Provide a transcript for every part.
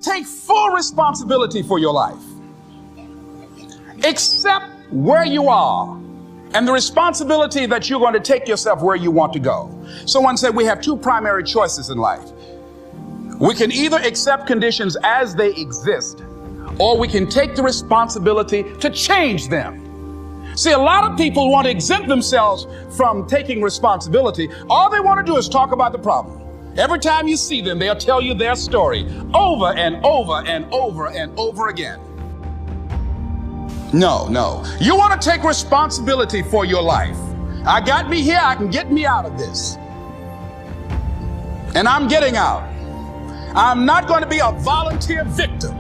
take full responsibility for your life. Accept where you are and the responsibility that you're going to take yourself where you want to go. Someone said we have two primary choices in life. We can either accept conditions as they exist, or we can take the responsibility to change them. See, a lot of people want to exempt themselves from taking responsibility. All they want to do is talk about the problem. Every time you see them, they'll tell you their story over and over and over and over again. No. You want to take responsibility for your life. I got me here, I can get me out of this. And I'm getting out. I'm not going to be a volunteer victim.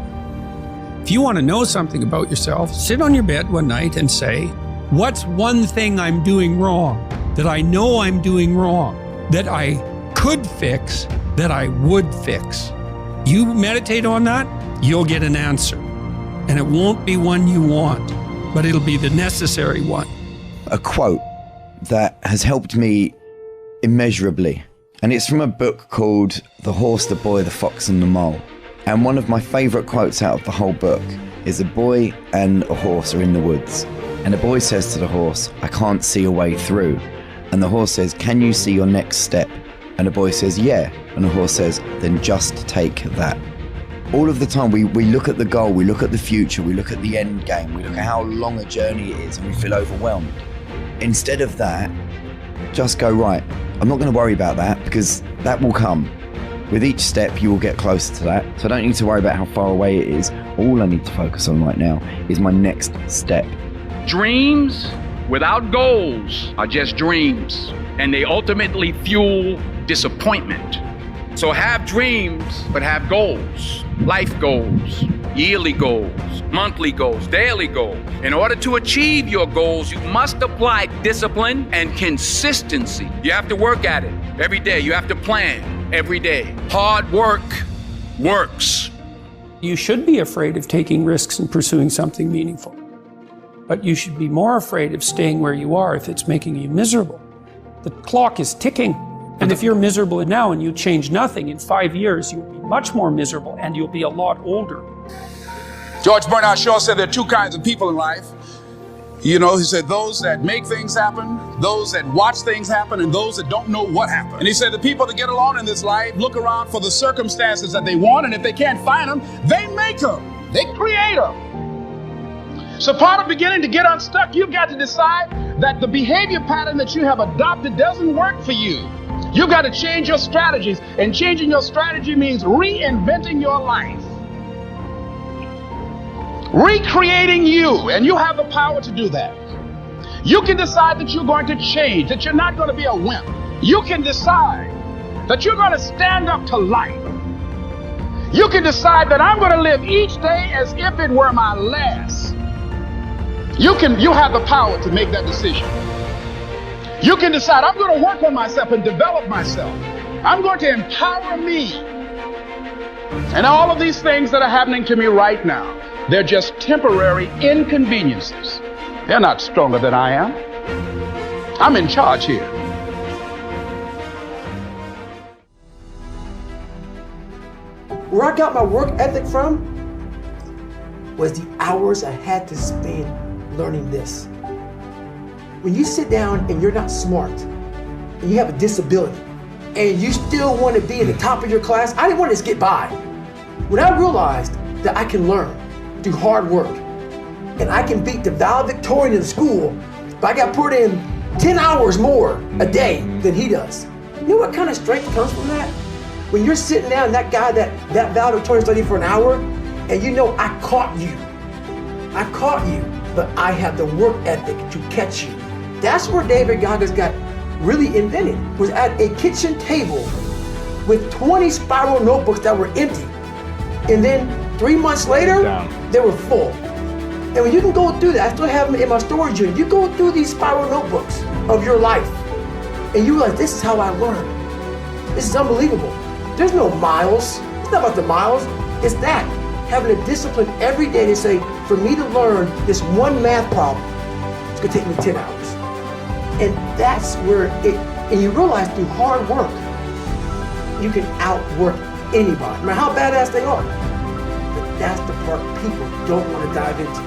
If you want to know something about yourself, sit on your bed one night and say, what's one thing I'm doing wrong, that I know I'm doing wrong, that I could fix, that I would fix? You meditate on that, you'll get an answer. And it won't be one you want, but it'll be the necessary one. A quote that has helped me immeasurably, and it's from a book called The Horse, the Boy, the Fox and the Mole. And one of my favorite quotes out of the whole book is a boy and a horse are in the woods. And the boy says to the horse, I can't see a way through. And the horse says, can you see your next step? And the boy says, yeah. And the horse says, then just take that. All of the time we look at the goal, we look at the future, we look at the end game, we look at how long a journey it is, and we feel overwhelmed. Instead of that, just go, right, I'm not going to worry about that because that will come. With each step, you will get closer to that. So I don't need to worry about how far away it is. All I need to focus on right now is my next step. Dreams without goals are just dreams, and they ultimately fuel disappointment. So have dreams, but have goals. Life goals, yearly goals, monthly goals, daily goals. In order to achieve your goals, you must apply discipline and consistency. You have to work at it every day. You have to plan every day. Hard work works. You should be afraid of taking risks and pursuing something meaningful. But you should be more afraid of staying where you are if it's making you miserable. The clock is ticking. And if you're miserable now and you change nothing, in 5 years, you'll be much more miserable and you'll be a lot older. George Bernard Shaw said there are two kinds of people in life. You know, he said those that make things happen, those that watch things happen, and those that don't know what happened. And he said the people that get along in this life look around for the circumstances that they want, and if they can't find them, they make them. They create them. So part of beginning to get unstuck, you've got to decide that the behavior pattern that you have adopted doesn't work for you. You've got to change your strategies, and changing your strategy means reinventing your life. Recreating you, and you have the power to do that. You can decide that you're going to change, that you're not going to be a wimp. You can decide that you're going to stand up to life. You can decide that I'm going to live each day as if it were my last. You have the power to make that decision. You can decide, I'm going to work on myself and develop myself. I'm going to empower me. And all of these things that are happening to me right now, they're just temporary inconveniences. They're not stronger than I am. I'm in charge here. Where I got my work ethic from was the hours I had to spend learning this. When you sit down and you're not smart, and you have a disability, and you still want to be at the top of your class, I didn't want to just get by. When I realized that I can learn through hard work, and I can beat the valedictorian in school, but I got put in 10 hours more a day than he does. You know what kind of strength comes from that? When you're sitting down and that guy, that valedictorian studied for an hour, and you know I caught you, but I have the work ethic to catch you. That's where David Goggins got really invented, was at a kitchen table with 20 spiral notebooks that were empty. And then 3 months later, they were full. And when you can go through that, I still have them in my storage unit. You go through these spiral notebooks of your life, and you realize this is how I learned. This is unbelievable. There's no miles. It's not about the miles. It's that, having a discipline every day to say, for me to learn this one math problem, it's gonna take me 10 hours. And that's where and you realize through hard work, you can outwork anybody, no matter how badass they are. that's the part people don't want to dive into.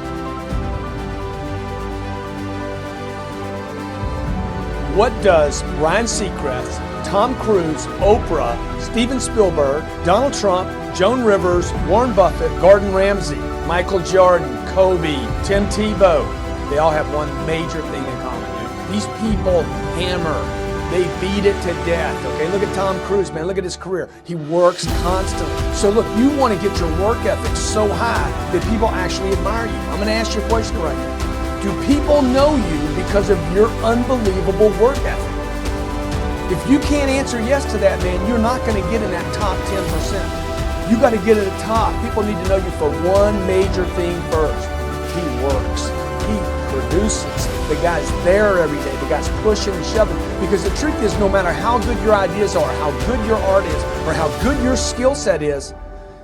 What does Ryan Seacrest, Tom Cruise, Oprah, Steven Spielberg, Donald Trump, Joan Rivers, Warren Buffett, Gordon Ramsay, Michael Jordan, Kobe, Tim Tebow, they all have one major thing in common. These people hammer. They beat it to death, okay? Look at Tom Cruise, man. Look at his career. He works constantly. So look, you want to get your work ethic so high that people actually admire you. I'm going to ask you a question right now. Do people know you because of your unbelievable work ethic? If you can't answer yes to that, man, you're not going to get in that top 10%. You got to get at the top. People need to know you for one major thing first. He works. He produces. The guy's there every day. The guy's pushing and shoving. Because the truth is, no matter how good your ideas are, how good your art is, or how good your skill set is,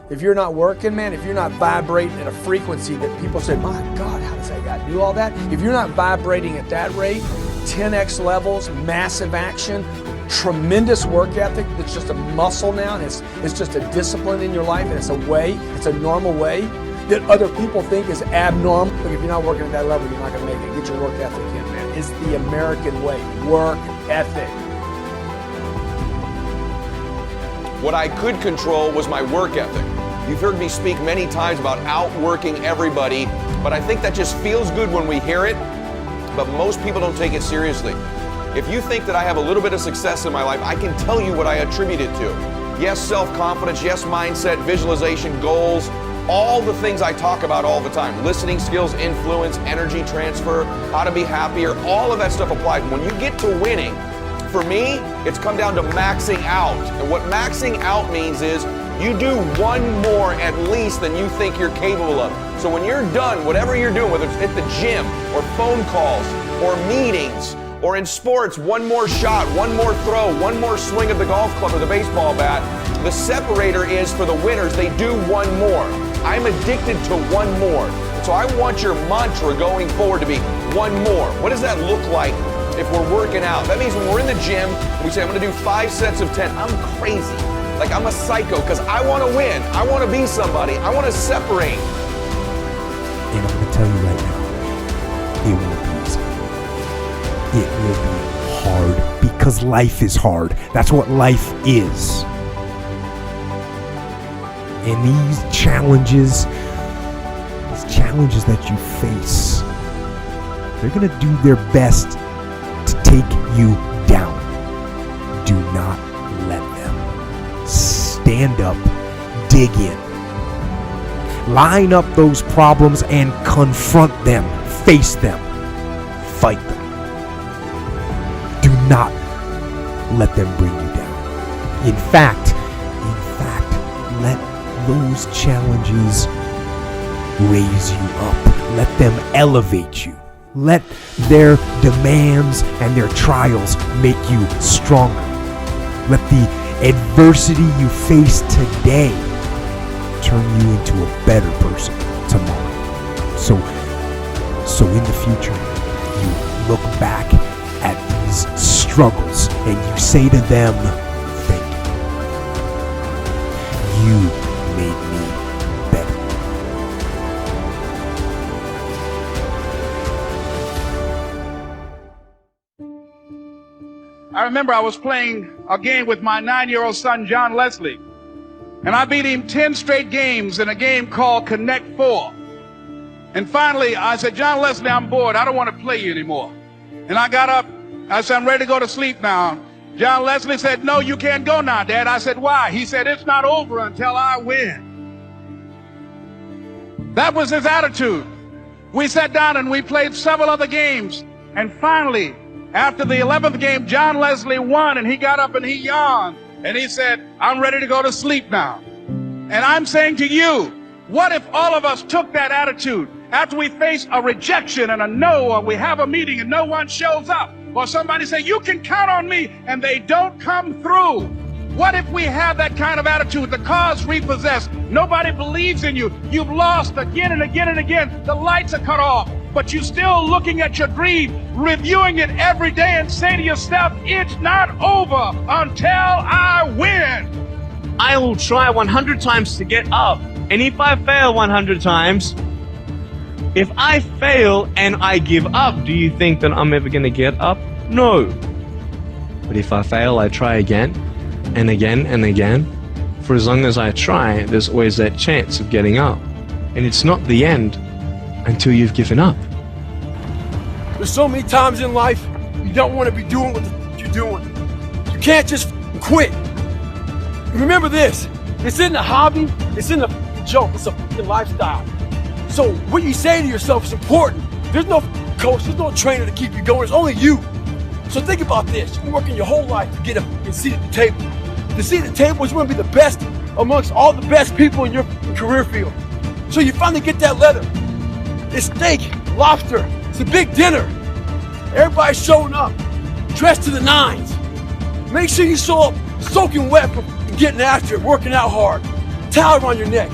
if you're not working, man, if you're not vibrating at a frequency that people say, my God, how does that guy do all that? If you're not vibrating at that rate, 10x levels, massive action, tremendous work ethic that's just a muscle now, and it's just a discipline in your life, and it's a way, it's a normal way that other people think is abnormal. Look, if you're not working at that level, you're not going to make it. Get your work ethic in, man. It's the American way. Work ethic. What I could control was my work ethic. You've heard me speak many times about outworking everybody, but I think that just feels good when we hear it, but most people don't take it seriously. If you think that I have a little bit of success in my life, I can tell you what I attribute it to. Yes, self-confidence, yes, mindset, visualization, goals, all the things I talk about all the time. Listening skills, influence, energy transfer, how to be happier, all of that stuff applies. When you get to winning, for me, it's come down to maxing out. And what maxing out means is you do one more at least than you think you're capable of. So when you're done, whatever you're doing, whether it's at the gym or phone calls or meetings or in sports, one more shot, one more throw, one more swing of the golf club or the baseball bat, the separator is for the winners, they do one more. I'm addicted to one more. So I want your mantra going forward to be one more. What does that look like if we're working out? That means when we're in the gym, we say, I'm gonna do 5 sets of 10. I'm crazy. Like I'm a psycho because I want to win. I want to be somebody. I want to separate. And I'm going to tell you right now, it won't be easy. It will be hard because life is hard. That's what life is. And these challenges that you face, they're going to do their best to take you down. Do not let them. Stand up, dig in, line up those problems and confront them, face them, fight them. Do not let them bring you down. In fact, let those challenges raise you up. Let them elevate you. Let their demands and their trials make you stronger. Let the adversity you face today turn you into a better person tomorrow. So in the future, you look back at these struggles and you say to them, thank you. You made me better. I remember I was playing a game with my 9-year-old son, John Leslie, and I beat him 10 straight games in a game called Connect 4. And finally, I said, John Leslie, I'm bored. I don't want to play you anymore. And I got up. I said, I'm ready to go to sleep now. John Leslie said, no, you can't go now, Dad. I said, why? He said, it's not over until I win. That was his attitude. We sat down and we played several other games. And finally, after the 11th game, John Leslie won, and he got up and he yawned. And he said, I'm ready to go to sleep now. And I'm saying to you, what if all of us took that attitude after we face a rejection and a no, or we have a meeting and no one shows up, or somebody say, you can count on me, and they don't come through? What if we have that kind of attitude? The car's repossessed. Nobody believes in you. You've lost again and again and again. The lights are cut off, but you're still looking at your dream, reviewing it every day, and say to yourself, it's not over until I win. I will try 100 times to get up. And if I fail 100 times, if I fail and I give up, do you think that I'm ever going to get up? No. But if I fail, I try again and again and again. For as long as I try, there's always that chance of getting up. And it's not the end until you've given up. There's so many times in life you don't want to be doing what the you're doing. You can't just quit. Remember this, it's in the hobby, it's in the joke, it's a lifestyle. So what you say to yourself is important. There's no coach, there's no trainer to keep you going, it's only you. So think about this, you've been working your whole life to get a seat at the table. The seat at the table is going to be the best amongst all the best people in your career field. So you finally get that letter. It's steak, lobster, it's a big dinner. Everybody's showing up, dressed to the nines. Make sure you show up soaking wet from getting after it, working out hard. Towel around your neck.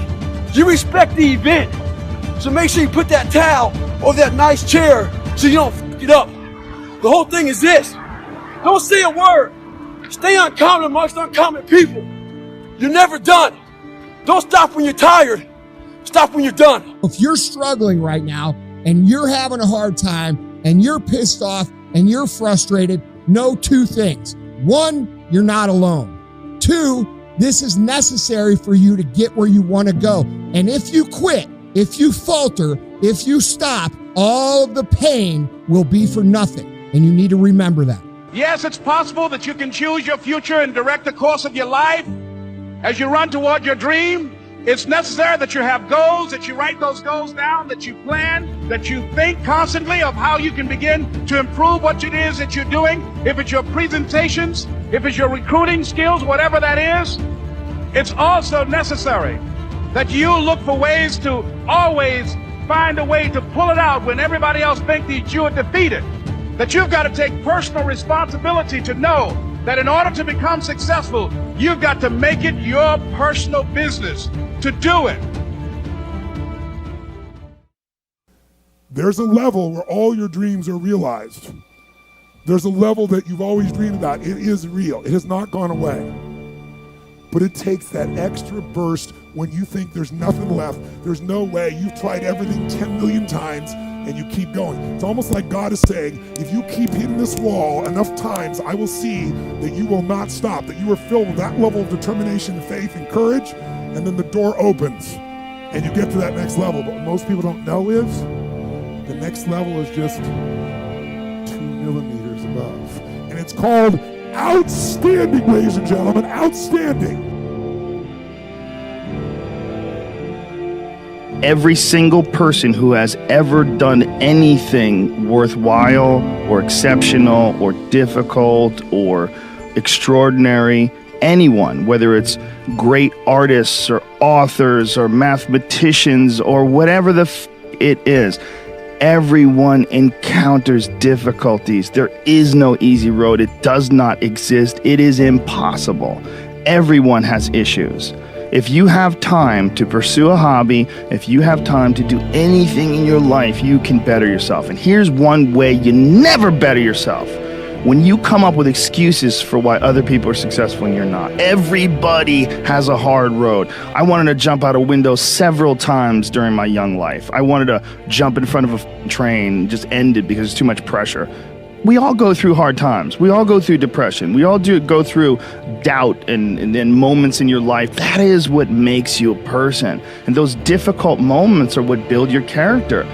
You respect the event. So make sure you put that towel over that nice chair so you don't f*** it up. The whole thing is this. Don't say a word. Stay uncommon amongst uncommon people. You're never done. Don't stop when you're tired. Stop when you're done. If you're struggling right now and you're having a hard time and you're pissed off and you're frustrated, know two things. One, you're not alone. Two, this is necessary for you to get where you want to go. And if you quit, if you falter, if you stop, all of the pain will be for nothing. And you need to remember that. Yes, it's possible that you can choose your future and direct the course of your life as you run toward your dream. It's necessary that you have goals, that you write those goals down, that you plan, that you think constantly of how you can begin to improve what it is that you're doing. If it's your presentations, if it's your recruiting skills, whatever that is, it's also necessary that you look for ways to always find a way to pull it out when everybody else thinks that you are defeated. That you've got to take personal responsibility to know that in order to become successful, you've got to make it your personal business to do it. There's a level where all your dreams are realized. There's a level that you've always dreamed about. It is real. It has not gone away. But it takes that extra burst when you think there's nothing left. There's no way. You've tried everything 10 million times and you keep going. It's almost like God is saying, if you keep hitting this wall enough times, I will see that you will not stop, that you are filled with that level of determination, faith, and courage, and then the door opens and you get to that next level. But what most people don't know is the next level is just 2 millimeters above. And it's called outstanding, ladies and gentlemen, outstanding. Every single person who has ever done anything worthwhile or exceptional or difficult or extraordinary, anyone, whether it's great artists or authors or mathematicians or whatever it is, everyone encounters difficulties. There is no easy road. It does not exist. It is impossible. Everyone has issues. If you have time to pursue a hobby, if you have time to do anything in your life, you can better yourself. And here's one way you never better yourself. When you come up with excuses for why other people are successful and you're not. Everybody has a hard road. I wanted to jump out a window several times during my young life. I wanted to jump in front of a train, just end it because it's too much pressure. We all go through hard times. We all go through depression. We all go through doubt and then moments in your life. That is what makes you a person. And those difficult moments are what build your character.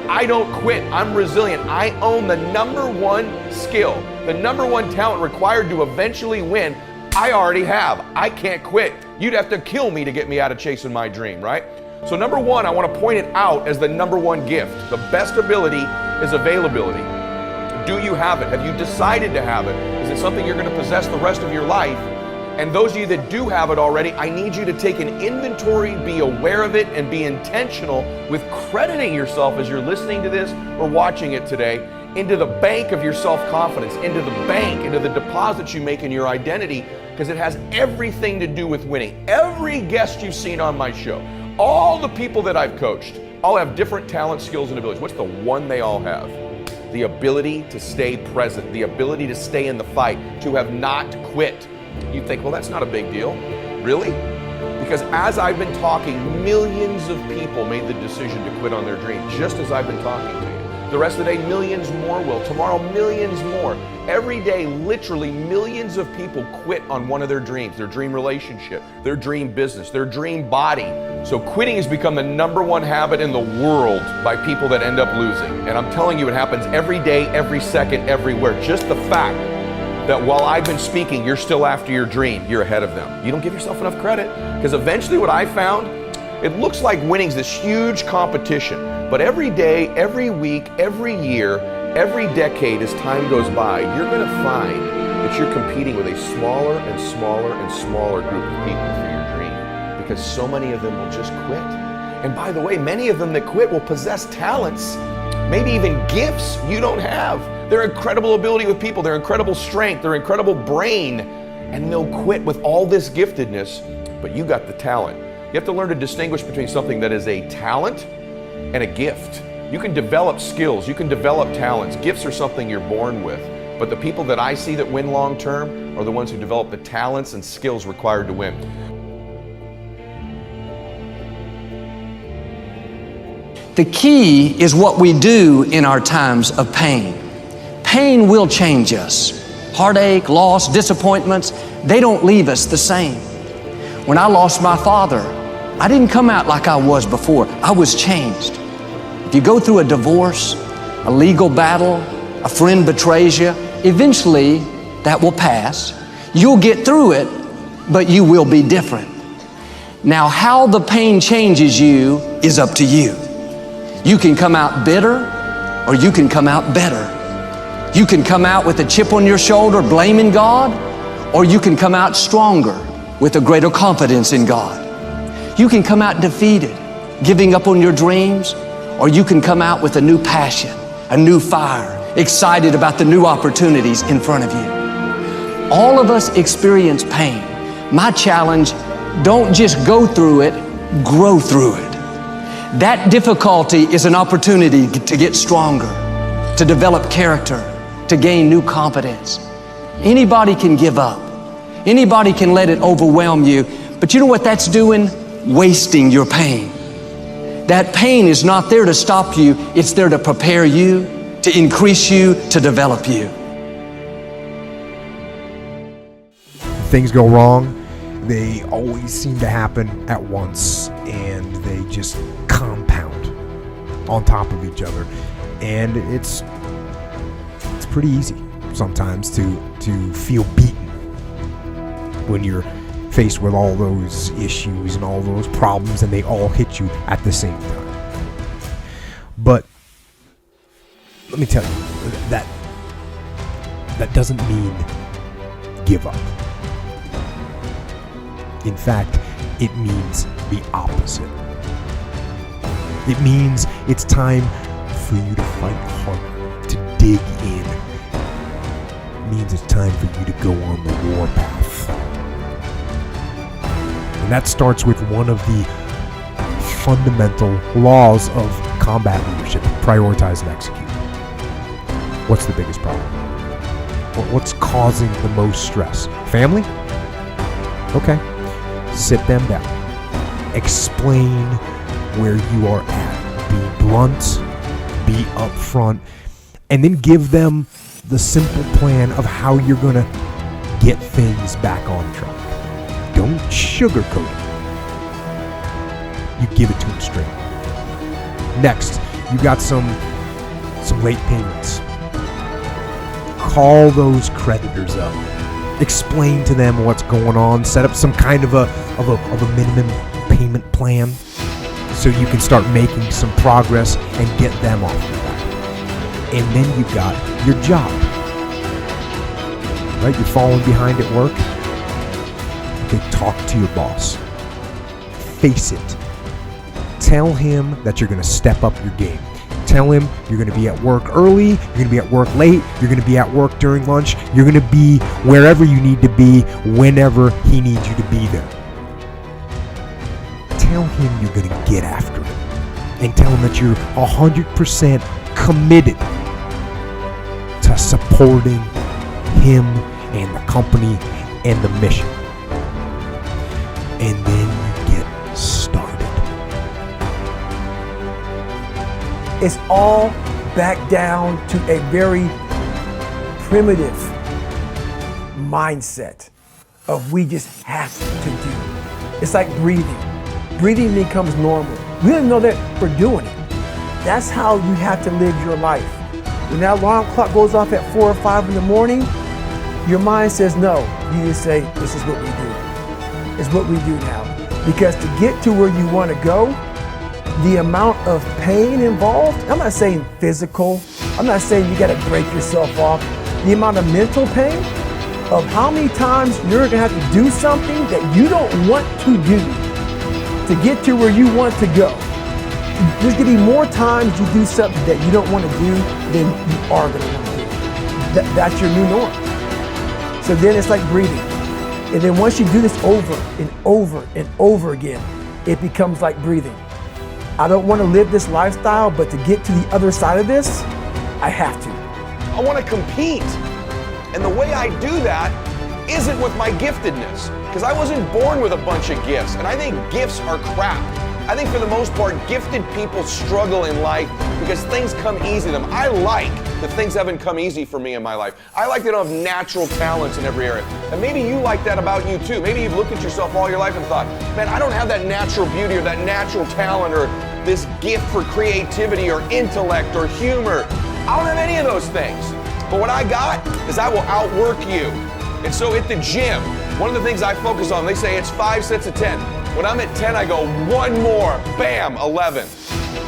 I don't quit. I'm resilient. I own the #1 skill, the #1 talent required to eventually win. I already have. I can't quit. You'd have to kill me to get me out of chasing my dream, right? So #1, I want to point it out as the #1 gift. The best ability is availability. Do you have it? Have you decided to have it? Is it something you're going to possess the rest of your life? And those of you that do have it already, I need you to take an inventory, be aware of it, and be intentional with crediting yourself as you're listening to this or watching it today into the bank of your self-confidence, into the bank, into the deposits you make in your identity, because it has everything to do with winning. Every guest you've seen on my show, all the people that I've coached, all have different talents, skills, and abilities. What's the one they all have? the ability to stay present, the ability to stay in the fight, to have not quit. You think, well, that's not a big deal. Really? Because as I've been talking, millions of people made the decision to quit on their dream, just as I've been talking to you. The rest of the day, millions more will. Tomorrow, millions more. Every day, literally millions of people quit on one of their dreams, their dream relationship, their dream business, their dream body. So quitting has become the #1 habit in the world by people that end up losing. And I'm telling you, it happens every day, every second, everywhere. Just the fact that while I've been speaking, you're still after your dream, you're ahead of them. You don't give yourself enough credit. Because eventually what I found, it looks like winning's this huge competition. But every day, every week, every year, every decade as time goes by, you're going to find that you're competing with a smaller and smaller and smaller group of people for your dream. Because so many of them will just quit. And by the way, many of them that quit will possess talents, maybe even gifts you don't have. Their incredible ability with people, their incredible strength, their incredible brain, and they'll quit with all this giftedness, but you got the talent. You have to learn to distinguish between something that is a talent and a gift. You can develop skills, you can develop talents. Gifts are something you're born with. But the people that I see that win long term are the ones who develop the talents and skills required to win. The key is what we do in our times of pain. Pain will change us. Heartache, loss, disappointments, they don't leave us the same. When I lost my father, I didn't come out like I was before. I was changed. If you go through a divorce, a legal battle, a friend betrays you, eventually that will pass. You'll get through it, but you will be different. Now, how the pain changes you is up to you. You can come out bitter, or you can come out better. You can come out with a chip on your shoulder blaming God, or you can come out stronger with a greater confidence in God. You can come out defeated, giving up on your dreams, or you can come out with a new passion, a new fire, excited about the new opportunities in front of you. All of us experience pain. My challenge, don't just go through it, grow through it. That difficulty is an opportunity to get stronger, to develop character, to gain new confidence. Anybody can give up. Anybody can let it overwhelm you. But you know what that's doing? Wasting your pain. That pain is not there to stop you. It's there to prepare you, to increase you, to develop you. Things go wrong. They always seem to happen at once, and they just compound on top of each other. And it's pretty easy sometimes to feel beaten when you're faced with all those issues and all those problems, and they all hit you at the same time. But let me tell you, that doesn't mean give up. In fact, it means the opposite. It means it's time for you to fight harder, to dig in. It means it's time for you to go on the war path. And that starts with one of the fundamental laws of combat leadership: prioritize and execute. What's the biggest problem? What's causing the most stress? Family? Okay. Sit them down. Explain where you are at. Be blunt, be upfront, and then give them the simple plan of how you're going to get things back on track. Don't sugarcoat it. You give it to them straight. Next, you got some late payments. Call those creditors up. Explain to them what's going on. Set up some kind of a minimum payment plan so you can start making some progress and get them off your back. And then you got your job. Right? You're falling behind at work. Okay, talk to your boss. Face it. Tell him that you're going to step up your game. Tell him you're going to be at work early, you're going to be at work late, you're going to be at work during lunch, you're going to be wherever you need to be, whenever he needs you to be there. Tell him you're going to get after it. And tell him that you're 100% committed to supporting him and the company and the mission. And then you get started. It's all back down to a very primitive mindset of we just have to do. It's like breathing. Breathing becomes normal. We don't know that we're doing it. That's how you have to live your life. When that alarm clock goes off at 4 or 5 in the morning, your mind says no. You just say, this is what we do. It's what we do now. Because to get to where you want to go, the amount of pain involved, I'm not saying physical, I'm not saying you got to break yourself off. The amount of mental pain of how many times you're going to have to do something that you don't want to do to get to where you want to go. There's going to be more times you do something that you don't want to do than you are going to want to do. That's your new norm. So then it's like breathing. And then once you do this over and over and over again, it becomes like breathing. I don't want to live this lifestyle, but to get to the other side of this, I have to. I want to compete. And the way I do that isn't with my giftedness, because I wasn't born with a bunch of gifts, and I think gifts are crap. I think for the most part, gifted people struggle in life because things come easy to them. I like that things haven't come easy for me in my life. I like that I don't have natural talents in every area. And maybe you like that about you too. Maybe you've looked at yourself all your life and thought, man, I don't have that natural beauty or that natural talent or this gift for creativity or intellect or humor. I don't have any of those things. But what I got is I will outwork you. And so at the gym, one of the things I focus on, they say it's 5 sets of 10. When I'm at 10, I go one more, bam, 11.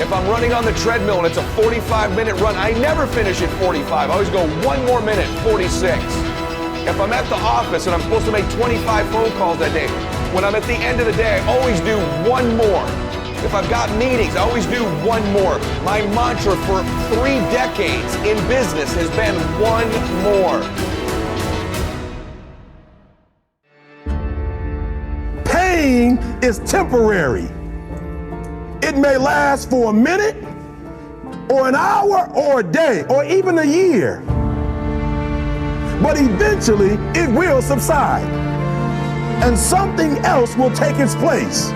If I'm running on the treadmill and it's a 45-minute run, I never finish at 45. I always go one more minute, 46. If I'm at the office and I'm supposed to make 25 phone calls that day, when I'm at the end of the day, I always do one more. If I've got meetings, I always do one more. My mantra for 3 decades in business has been one more. Pain is temporary. It may last for a minute, or an hour, or a day, or even a year. But eventually, it will subside, and something else will take its place.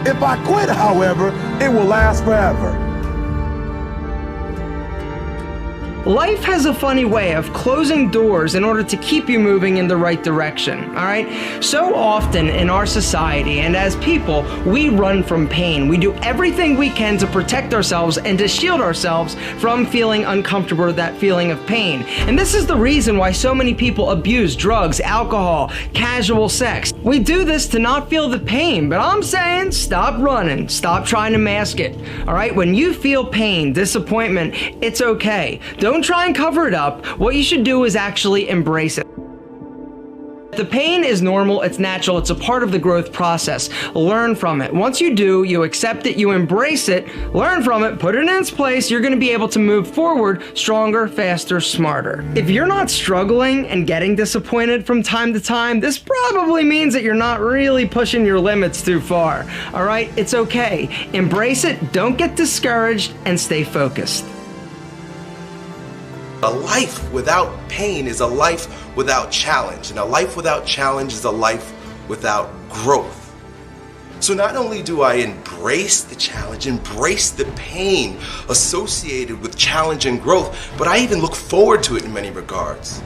If I quit, however, it will last forever. Life has a funny way of closing doors in order to keep you moving in the right direction, all right? So often in our society and as people, we run from pain. We do everything we can to protect ourselves and to shield ourselves from feeling uncomfortable or that feeling of pain. And this is the reason why so many people abuse drugs, alcohol, casual sex. We do this to not feel the pain, but I'm saying stop running, stop trying to mask it, all right? When you feel pain, disappointment, it's okay. Don't try and cover it up. What you should do is actually embrace it. The pain is normal, it's natural, it's a part of the growth process. Learn from it. Once you do, you accept it, you embrace it, learn from it, put it in its place, you're gonna be able to move forward stronger, faster, smarter. If you're not struggling and getting disappointed from time to time, this probably means that you're not really pushing your limits too far. All right, it's okay. Embrace it, don't get discouraged, and stay focused. A life without pain is a life without challenge, and a life without challenge is a life without growth. So not only do I embrace the challenge, embrace the pain associated with challenge and growth, but I even look forward to it in many regards.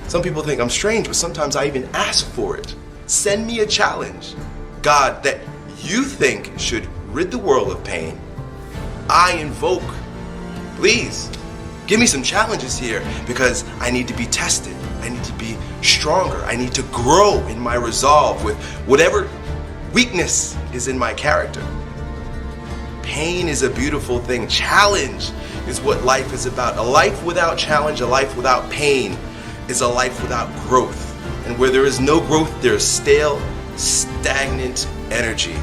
Some people think I'm strange, but sometimes I even ask for it. Send me a challenge, God, that you think should rid the world of pain. I invoke, please, give me some challenges here because I need to be tested. I need to be stronger. I need to grow in my resolve with whatever weakness is in my character. Pain is a beautiful thing. Challenge is what life is about. A life without challenge, a life without pain is a life without growth. And where there is no growth, there is stale, stagnant energy.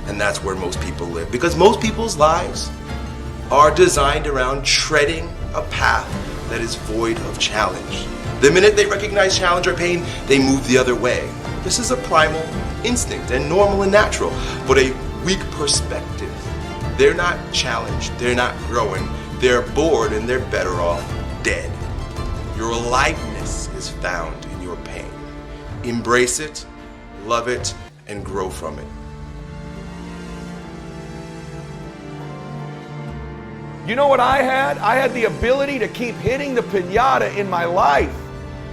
And that's where most people live. Because most people's lives are designed around treading a path that is void of challenge. The minute they recognize challenge or pain, they move the other way. This is a primal instinct and normal and natural, but a weak perspective. They're not challenged, they're not growing, they're bored and they're better off dead. Your aliveness is found in your pain. Embrace it, love it, and grow from it. You know what I had? I had the ability to keep hitting the piñata in my life,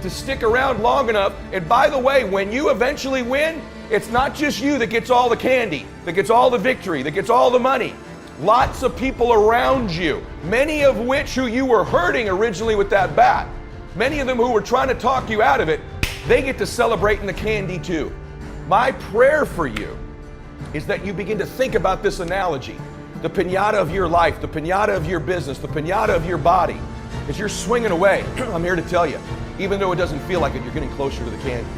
to stick around long enough. And by the way, when you eventually win, it's not just you that gets all the candy, that gets all the victory, that gets all the money. Lots of people around you, many of which who you were hurting originally with that bat, many of them who were trying to talk you out of it, they get to celebrate in the candy too. My prayer for you is that you begin to think about this analogy. The piñata of your life, the piñata of your business, the piñata of your body. As you're swinging away, I'm here to tell you, even though it doesn't feel like it, you're getting closer to the candy.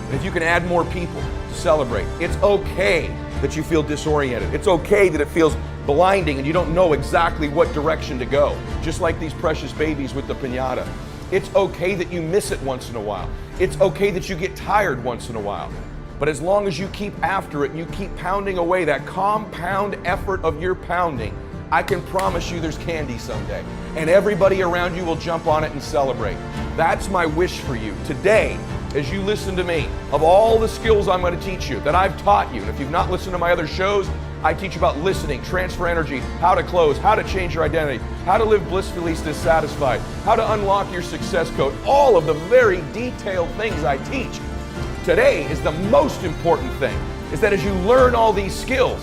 And if you can add more people to celebrate, it's okay that you feel disoriented. It's okay that it feels blinding and you don't know exactly what direction to go. Just like these precious babies with the piñata. It's okay that you miss it once in a while. It's okay that you get tired once in a while. But as long as you keep after it and you keep pounding away, that compound effort of your pounding, I can promise you there's candy someday. And everybody around you will jump on it and celebrate. That's my wish for you. Today, as you listen to me, of all the skills I'm going to teach you, that I've taught you, and if you've not listened to my other shows, I teach you about listening, transfer energy, how to close, how to change your identity, how to live blissfully dissatisfied, how to unlock your success code, all of the very detailed things I teach. Today is the most important thing, is that as you learn all these skills,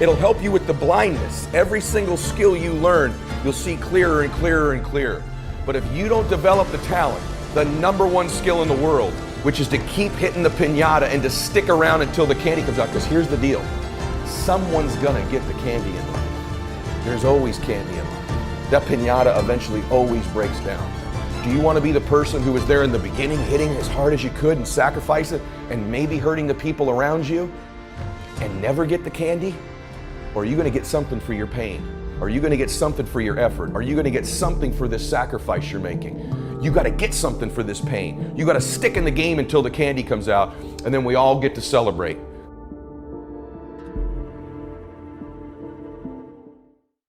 it'll help you with the blindness. Every single skill you learn, you'll see clearer and clearer and clearer. But if you don't develop the talent, the number one skill in the world, which is to keep hitting the piñata and to stick around until the candy comes out, because here's the deal. Someone's gonna get the candy in life. There's always candy in life. That piñata eventually always breaks down. Do you want to be the person who was there in the beginning, hitting as hard as you could and sacrifice it and maybe hurting the people around you and never get the candy? Or are you going to get something for your pain? Are you going to get something for your effort? Are you going to get something for this sacrifice you're making? You got to get something for this pain. You got to stick in the game until the candy comes out, and then we all get to celebrate.